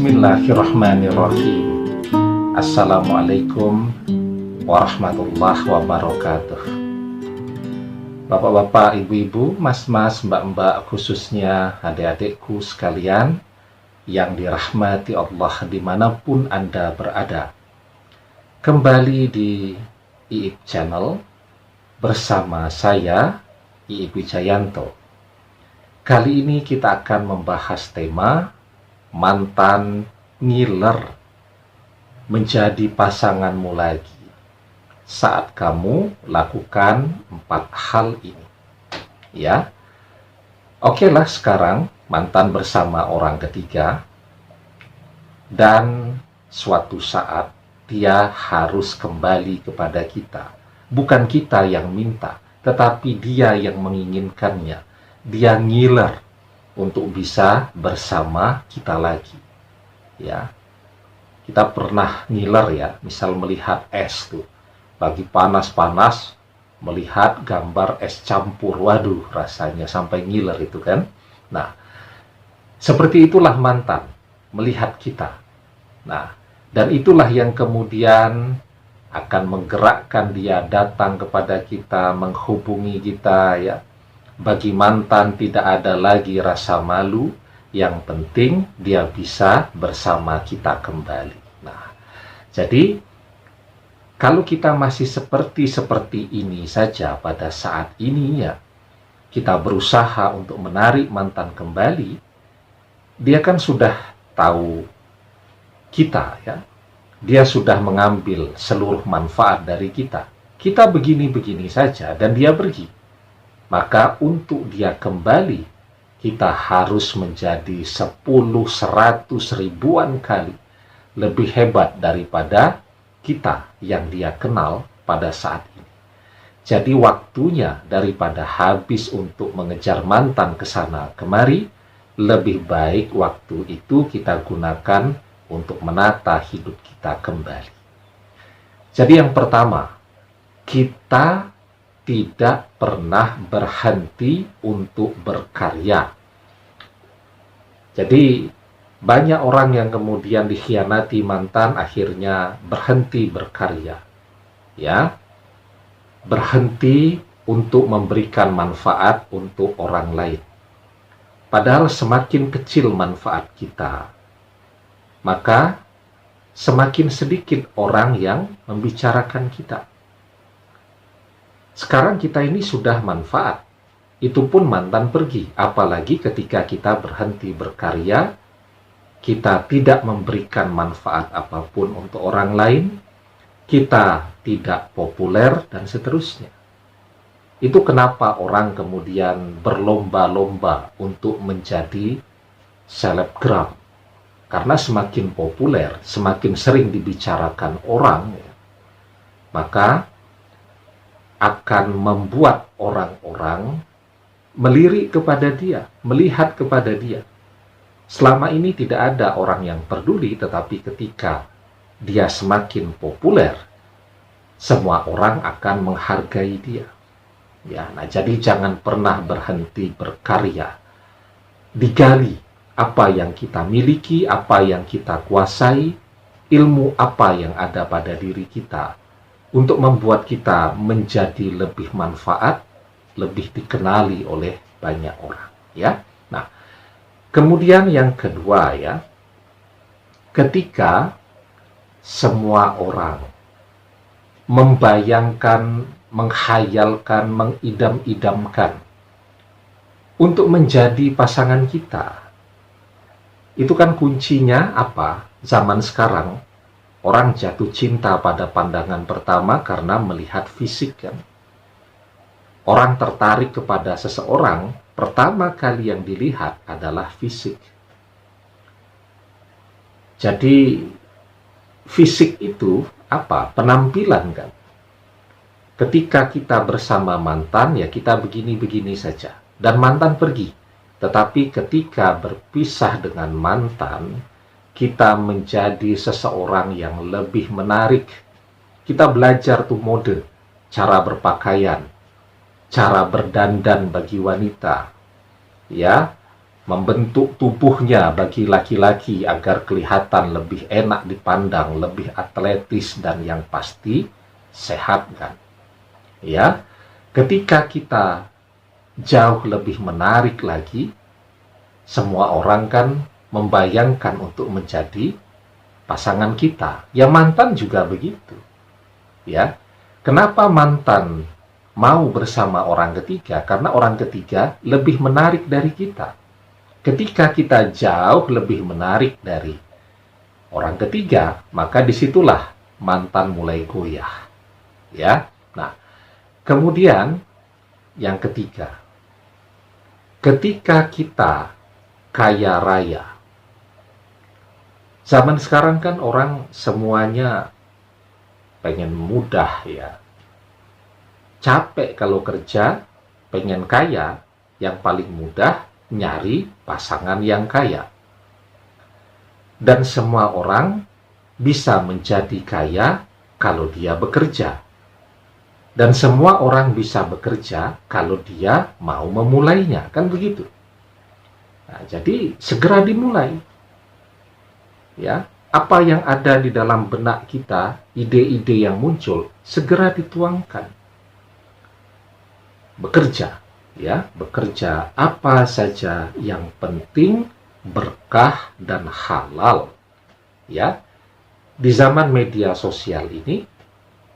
Bismillahirrahmanirrahim. Assalamualaikum warahmatullahi wabarakatuh. Bapak-bapak, ibu-ibu, mas-mas, mbak-mbak, khususnya adik-adikku sekalian yang dirahmati Allah dimanapun Anda berada. Kembali di IIB Channel bersama saya, IIB Wijayanto. Kali ini kita akan membahas tema mantan ngiler menjadi pasanganmu lagi saat kamu lakukan 4 hal ini. Ya, oke lah, sekarang mantan bersama orang ketiga dan suatu saat dia harus kembali kepada kita. Bukan kita yang minta, tetapi dia yang menginginkannya. Dia ngiler untuk bisa bersama kita lagi. Ya, kita pernah ngiler ya, misal melihat es tuh, lagi panas-panas, melihat gambar es campur, waduh rasanya sampai ngiler itu kan. Nah, seperti itulah mantan melihat kita. Nah, dan itulah yang kemudian akan menggerakkan dia datang kepada kita, menghubungi kita ya. Bagi mantan tidak ada lagi rasa malu, yang penting dia bisa bersama kita kembali. Nah, jadi kalau kita masih seperti ini saja pada saat ini ya, kita berusaha untuk menarik mantan kembali, dia kan sudah tahu kita ya. Dia sudah mengambil seluruh manfaat dari kita. Kita begini-begini saja dan dia pergi. Maka untuk dia kembali, kita harus menjadi 10, 100, ribuan kali lebih hebat daripada kita yang dia kenal pada saat ini. Jadi waktunya daripada habis untuk mengejar mantan ke sana kemari, lebih baik waktu itu kita gunakan untuk menata hidup kita kembali. Jadi yang pertama, kita tidak pernah berhenti untuk berkarya. Jadi banyak orang yang kemudian dikhianati mantan akhirnya berhenti berkarya. Ya. Berhenti untuk memberikan manfaat untuk orang lain. Padahal semakin kecil manfaat kita, maka semakin sedikit orang yang membicarakan kita. Sekarang kita ini sudah manfaat, itu pun mantan pergi. Apalagi ketika kita berhenti berkarya, kita tidak memberikan manfaat apapun untuk orang lain, kita tidak populer, dan seterusnya. Itu kenapa orang kemudian berlomba-lomba untuk menjadi selebgram. Karena semakin populer, semakin sering dibicarakan orang, maka akan membuat orang-orang melirik kepada dia, melihat kepada dia. Selama ini tidak ada orang yang peduli, tetapi ketika dia semakin populer, semua orang akan menghargai dia. Ya, nah jadi jangan pernah berhenti berkarya. Digali apa yang kita miliki, apa yang kita kuasai, ilmu apa yang ada pada diri kita, untuk membuat kita menjadi lebih manfaat, lebih dikenali oleh banyak orang. Ya, nah, kemudian yang kedua ya, ketika semua orang membayangkan, menghayalkan, mengidam-idamkan untuk menjadi pasangan kita, itu kan kuncinya apa? Zaman sekarang orang jatuh cinta pada pandangan pertama karena melihat fisik kan. Orang tertarik kepada seseorang, pertama kali yang dilihat adalah fisik. Jadi fisik itu apa? Penampilan kan. Ketika kita bersama mantan ya kita begini-begini saja. Dan mantan pergi. Tetapi ketika berpisah dengan mantan, kita menjadi seseorang yang lebih menarik. Kita belajar tuh mode, cara berpakaian, cara berdandan bagi wanita, ya, membentuk tubuhnya bagi laki-laki agar kelihatan lebih enak dipandang, lebih atletis, dan yang pasti sehat kan. Ya, ketika kita jauh lebih menarik lagi, semua orang kan membayangkan untuk menjadi pasangan kita. Ya, mantan juga begitu. Ya, kenapa mantan mau bersama orang ketiga? Karena orang ketiga lebih menarik dari kita. Ketika kita jauh lebih menarik dari orang ketiga, maka disitulah mantan mulai goyah. Ya, nah, kemudian yang ketiga, ketika kita kaya raya. Zaman sekarang kan orang semuanya pengen mudah ya. Capek kalau kerja, pengen kaya, yang paling mudah nyari pasangan yang kaya. Dan semua orang bisa menjadi kaya kalau dia bekerja. Dan semua orang bisa bekerja kalau dia mau memulainya, kan begitu. Nah, jadi segera dimulai. Ya, apa yang ada di dalam benak kita, ide-ide yang muncul, segera dituangkan. Bekerja, ya, bekerja apa saja yang penting, berkah dan halal. Ya, di zaman media sosial ini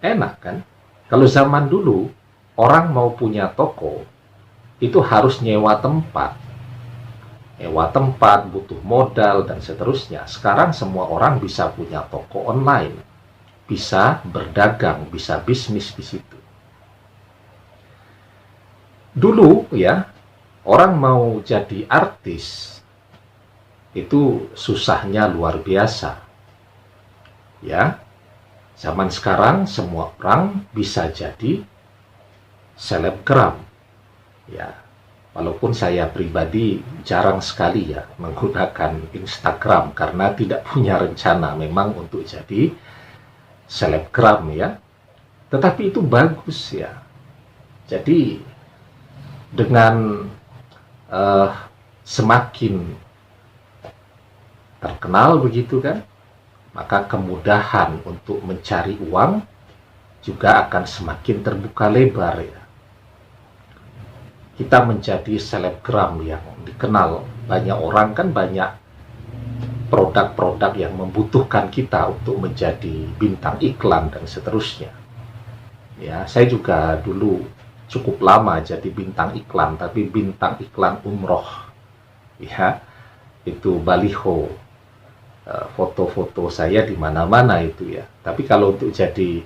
enak kan? Kalau zaman dulu orang mau punya toko itu harus nyewa tempat. Nyewa tempat, butuh modal, dan seterusnya. Sekarang semua orang bisa punya toko online, bisa berdagang, bisa bisnis di situ. Dulu ya, orang mau jadi artis, itu susahnya luar biasa. Ya, zaman sekarang semua orang bisa jadi selebgram. Ya, walaupun saya pribadi jarang sekali ya menggunakan Instagram karena tidak punya rencana memang untuk jadi selebgram ya. Tetapi itu bagus ya. Jadi dengan semakin terkenal begitu kan, maka kemudahan untuk mencari uang juga akan semakin terbuka lebar ya. Kita menjadi selebgram yang dikenal banyak orang kan, banyak produk-produk yang membutuhkan kita untuk menjadi bintang iklan dan seterusnya. Ya, saya juga dulu cukup lama jadi bintang iklan, tapi bintang iklan umroh. Ya, itu baliho, foto-foto saya di mana-mana itu ya. Tapi kalau untuk jadi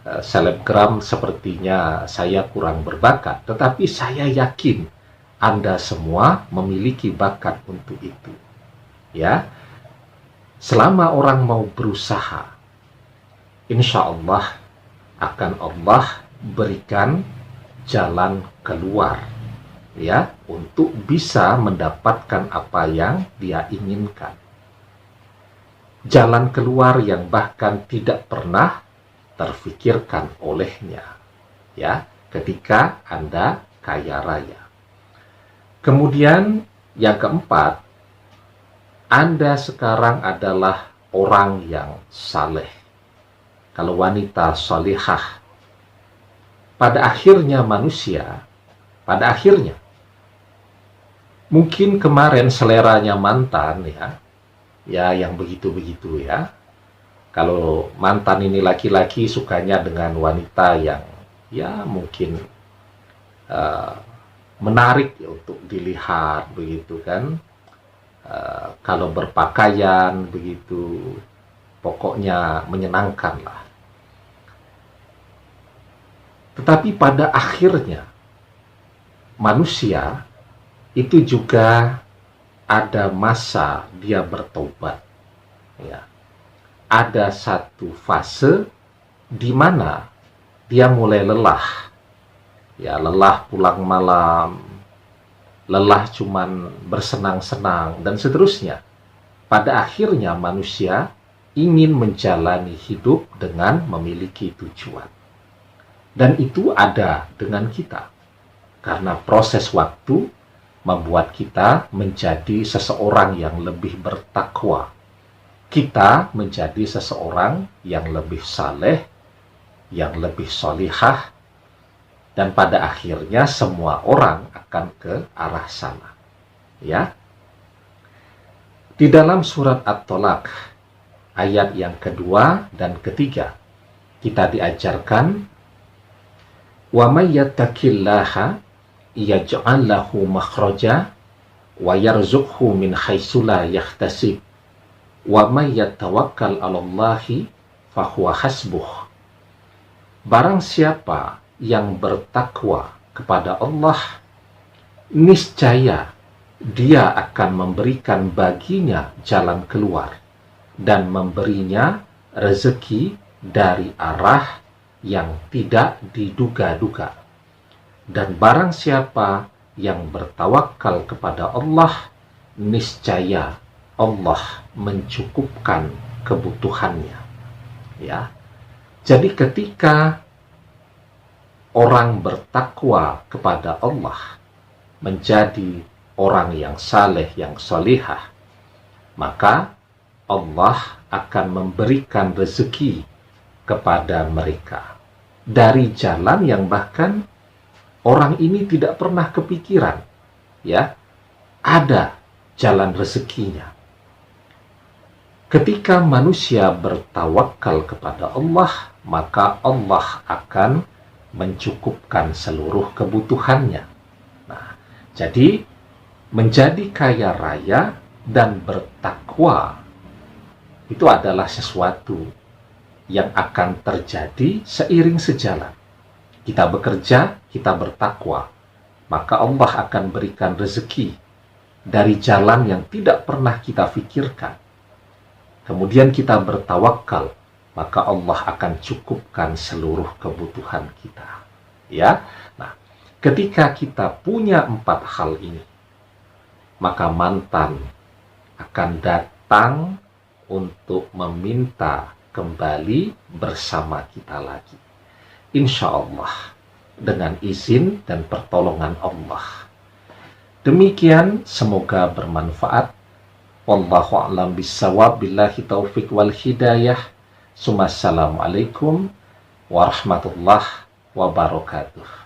selebgram sepertinya saya kurang berbakat, tetapi saya yakin Anda semua memiliki bakat untuk itu. Ya, selama orang mau berusaha, insya Allah akan Allah berikan jalan keluar, ya, untuk bisa mendapatkan apa yang dia inginkan. Jalan keluar yang bahkan tidak pernah terfikirkan olehnya, ya, ketika Anda kaya raya. Kemudian yang keempat, Anda sekarang adalah orang yang saleh. Kalau wanita salihah, pada akhirnya manusia, pada akhirnya, mungkin kemarin seleranya mantan ya yang begitu-begitu ya. Kalau mantan ini laki-laki sukanya dengan wanita yang ya mungkin menarik untuk dilihat begitu kan. Kalau berpakaian begitu, pokoknya menyenangkan lah. Tetapi pada akhirnya manusia itu juga ada masa dia bertobat. Ya. Ada satu fase di mana dia mulai lelah. Ya, lelah pulang malam, lelah cuman bersenang-senang dan seterusnya. Pada akhirnya manusia ingin menjalani hidup dengan memiliki tujuan. Dan itu ada dengan kita. Karena proses waktu membuat kita menjadi seseorang yang lebih bertakwa. Kita menjadi seseorang yang lebih saleh, yang lebih solihah, dan pada akhirnya semua orang akan ke arah sana. Ya. Di dalam surat At-Tolaq, ayat yang kedua dan ketiga, kita diajarkan, wa may yattaqillaha yaj'al lahu makhraja wa yarzuqhu min haitsu la yahtasib wa may yatawakkal 'alallahi fahuwa hasbuh. Barang siapa yang bertakwa kepada Allah, niscaya Dia akan memberikan baginya jalan keluar dan memberinya rezeki dari arah yang tidak diduga-duga. Dan barang siapa yang bertawakal kepada Allah, niscaya Allah mencukupkan kebutuhannya. Ya. Jadi ketika orang bertakwa kepada Allah, menjadi orang yang saleh, yang solihah, maka Allah akan memberikan rezeki kepada mereka dari jalan yang bahkan orang ini tidak pernah kepikiran. Ya, ada jalan rezekinya. Ketika manusia bertawakal kepada Allah, maka Allah akan mencukupkan seluruh kebutuhannya. Nah, jadi menjadi kaya raya dan bertakwa itu adalah sesuatu yang akan terjadi seiring sejalan. Kita bekerja, kita bertakwa, maka Allah akan berikan rezeki dari jalan yang tidak pernah kita pikirkan. Kemudian kita bertawakal, maka Allah akan cukupkan seluruh kebutuhan kita. Ya, nah, ketika kita punya 4 hal ini, maka mantan akan datang untuk meminta kembali bersama kita lagi. Insya Allah, dengan izin dan pertolongan Allah. Demikian, semoga bermanfaat. Wallahu a'lam bishawab, billahi taufiq wal hidayah. Assalamualaikum warahmatullahi wabarakatuh.